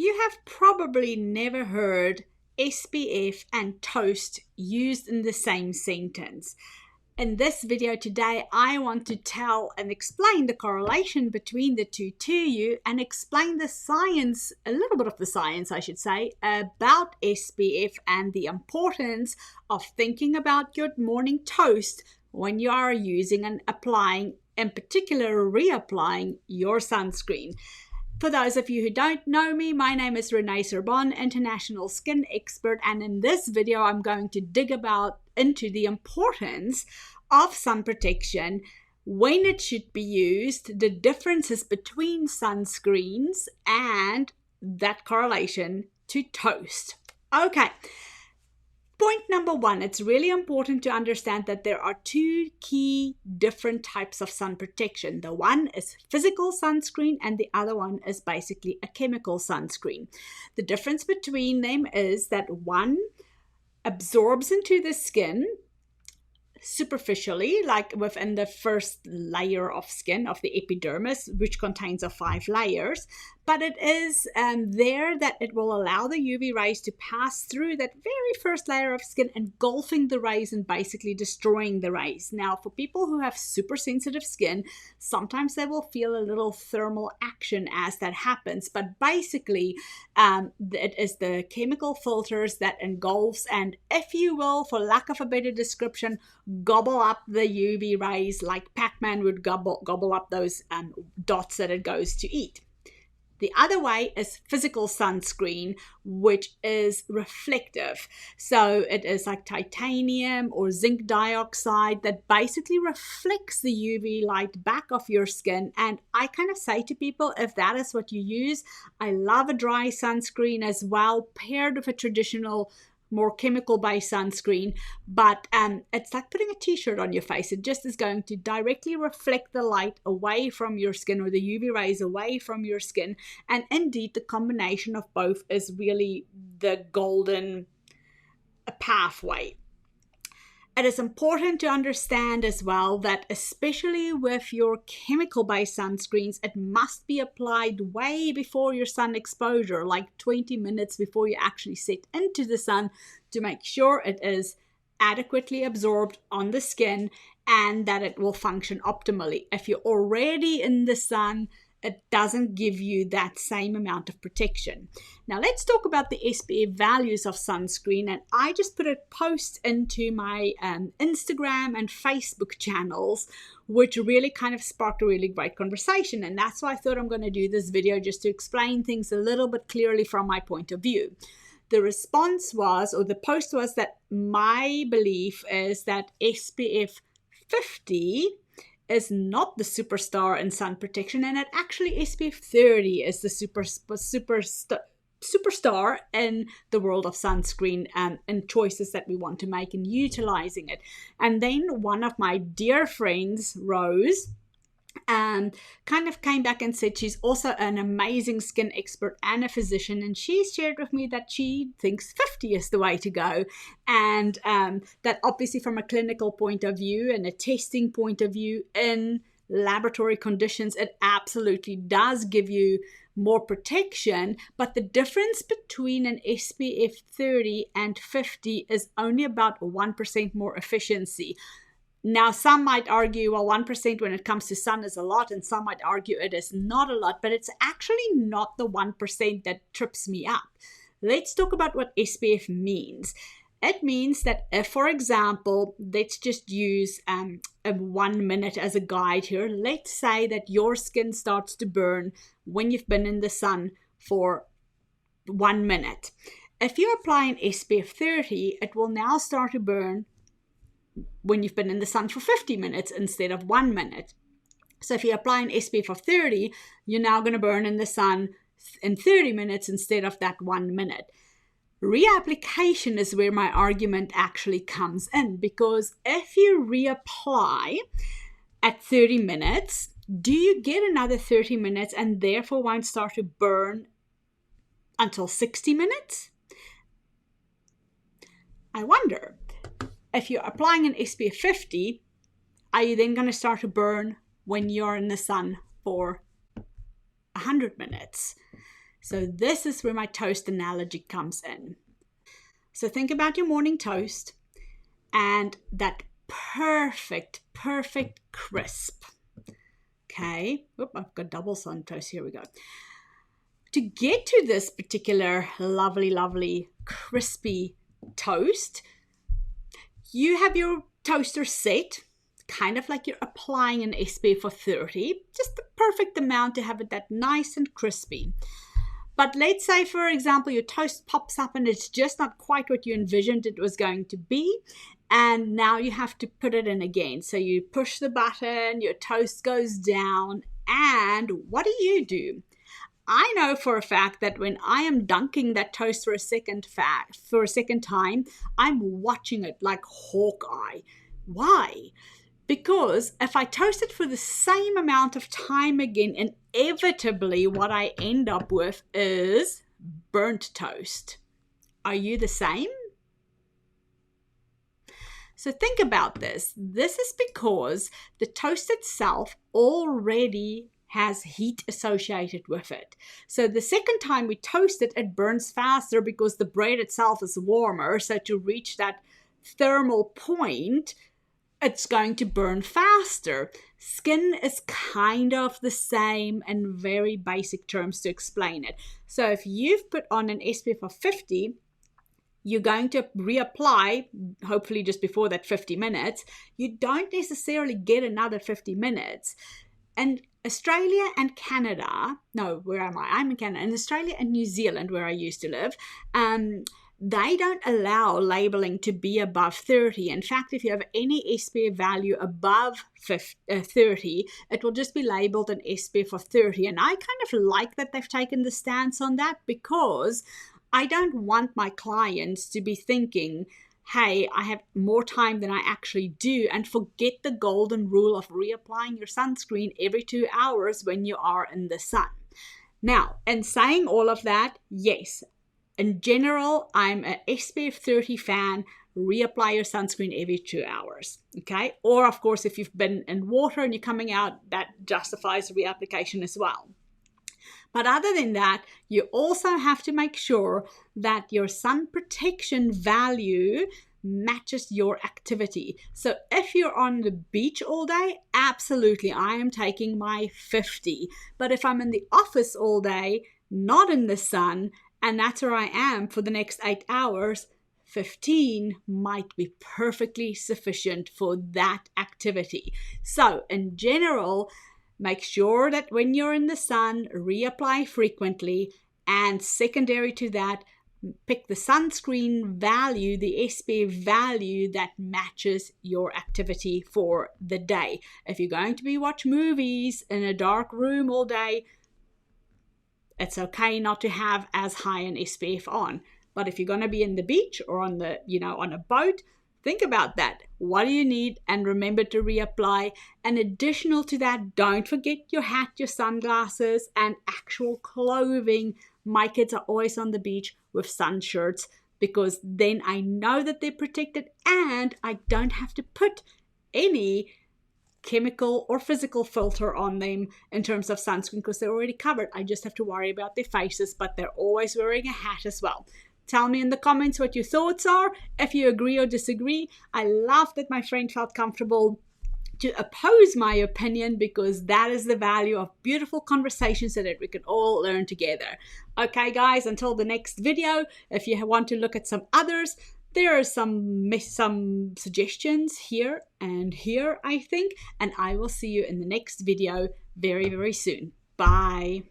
You have probably never heard SPF and toast used in the same sentence. In this video today, I want to tell and explain the correlation between the two to you and explain the science, a little bit of the science, I should say, about SPF and the importance of thinking about your morning toast when you are using and applying, in particular, reapplying your sunscreen. For those of you who don't know me, my name is René Serbon, international skin expert, and in this video I'm going to dig into the importance of sun protection, when it should be used, the differences between sunscreens, and that correlation to toast. Okay. Point number one, it's really important to understand that there are two key different types of sun protection. The one is physical sunscreen and the other one is basically a chemical sunscreen. The difference between them is that one absorbs into the skin superficially, like within the first layer of skin of the epidermis, which contains 5 layers, but it is there that it will allow the UV rays to pass through that very first layer of skin, engulfing the rays and basically destroying the rays. Now, for people who have super sensitive skin, sometimes they will feel a little thermal action as that happens, but basically it is the chemical filters that engulfs and, if you will, for lack of a better description, gobble up the UV rays like Pac-Man would gobble up those dots that it goes to eat. The other way is physical sunscreen, which is reflective. So it is like titanium or zinc dioxide that basically reflects the UV light back off your skin. And I kind of say to people, if that is what you use, I love a dry sunscreen as well, paired with a traditional more chemical-based sunscreen, but it's like putting a t-shirt on your face. It just is going to directly reflect the light away from your skin, or the UV rays away from your skin, and indeed the combination of both is really the golden pathway. It is important to understand as well that especially with your chemical-based sunscreens, it must be applied way before your sun exposure, like 20 minutes before you actually set into the sun, to make sure it is adequately absorbed on the skin and that it will function optimally. If you're already in the sun, it doesn't give you that same amount of protection. Now let's talk about the SPF values of sunscreen, and I just put a post into my Instagram and Facebook channels, which really kind of sparked a really great conversation, and that's why I thought I'm going to do this video, just to explain things a little bit clearly from my point of view. The response was, or the post was, that my belief is that SPF 50 is not the superstar in sun protection, and that actually SPF 30 is the superstar in the world of sunscreen and choices that we want to make in utilizing it. And then one of my dear friends, Rose, kind of came back and said she's also an amazing skin expert and a physician, and she shared with me that she thinks 50 is the way to go, and that obviously from a clinical point of view and a testing point of view in laboratory conditions, it absolutely does give you more protection, but the difference between an SPF 30 and 50 is only about 1% more efficiency. Now, some might argue, well, 1% when it comes to sun is a lot, and some might argue it is not a lot, but it's actually not the 1% that trips me up. Let's talk about what SPF means. It means that if, for example, let's just use 1 minute as a guide here. Let's say that your skin starts to burn when you've been in the sun for 1 minute. If you apply an SPF 30, it will now start to burn when you've been in the sun for 50 minutes instead of 1 minute. So if you apply an SPF of 30, you're now going to burn in the sun in 30 minutes instead of that 1 minute. Reapplication is where my argument actually comes in, because if you reapply at 30 minutes, do you get another 30 minutes and therefore won't start to burn until 60 minutes? I wonder. If you're applying an SPF 50, are you then going to start to burn when you're in the sun for 100 minutes? So this is where my toast analogy comes in. So think about your morning toast and that perfect crisp. Okay, I've got double sun toast. Here we go. To get to this particular lovely crispy toast, you have your toaster set, kind of like you're applying an SPF of 30, just the perfect amount to have it that nice and crispy. But let's say, for example, your toast pops up and it's just not quite what you envisioned it was going to be. And now you have to put it in again. So you push the button, your toast goes down, and what do? I know for a fact that when I am dunking that toast for a second time, I'm watching it like Hawkeye. Why? Because if I toast it for the same amount of time again, inevitably what I end up with is burnt toast. Are you the same? So think about this. This is because the toast itself already has heat associated with it. So the second time we toast it, it burns faster because the bread itself is warmer. So to reach that thermal point, it's going to burn faster. Skin is kind of the same in very basic terms to explain it. So if you've put on an SPF of 50, you're going to reapply, hopefully just before that 50 minutes. You don't necessarily get another 50 minutes. And Australia and Canada, no, where am I? I'm in Canada. In Australia and New Zealand, where I used to live, they don't allow labeling to be above 30. In fact, if you have any SPF value above 30, it will just be labeled an SPF of 30. And I kind of like that they've taken the stance on that, because I don't want my clients to be thinking, hey, I have more time than I actually do, and forget the golden rule of reapplying your sunscreen every 2 hours when you are in the sun. Now, in saying all of that, yes, in general, I'm an SPF 30 fan. Reapply your sunscreen every 2 hours, okay? Or, of course, if you've been in water and you're coming out, that justifies reapplication as well. But other than that, you also have to make sure that your sun protection value matches your activity. So if you're on the beach all day, absolutely, I am taking my 50. But if I'm in the office all day, not in the sun, and that's where I am for the next 8 hours, 15 might be perfectly sufficient for that activity. So in general, make sure that when you're in the sun, reapply frequently, and secondary to that, pick the sunscreen value, the SPF value that matches your activity for the day. If you're going to be watch movies in a dark room all day, it's okay not to have as high an SPF on. But if you're going to be in the beach or on the, on a boat, think about that. What do you need? And remember to reapply. And additional to that, don't forget your hat, your sunglasses, and actual clothing. My kids are always on the beach with sun shirts, because then I know that they're protected and I don't have to put any chemical or physical filter on them in terms of sunscreen, because they're already covered. I just have to worry about their faces, but they're always wearing a hat as well. Tell me in the comments what your thoughts are, if you agree or disagree. I love that my friend felt comfortable to oppose my opinion, because that is the value of beautiful conversations so that we can all learn together. Okay, guys, until the next video, if you want to look at some others, there are some suggestions here and here, I think, and I will see you in the next video very, very soon. Bye.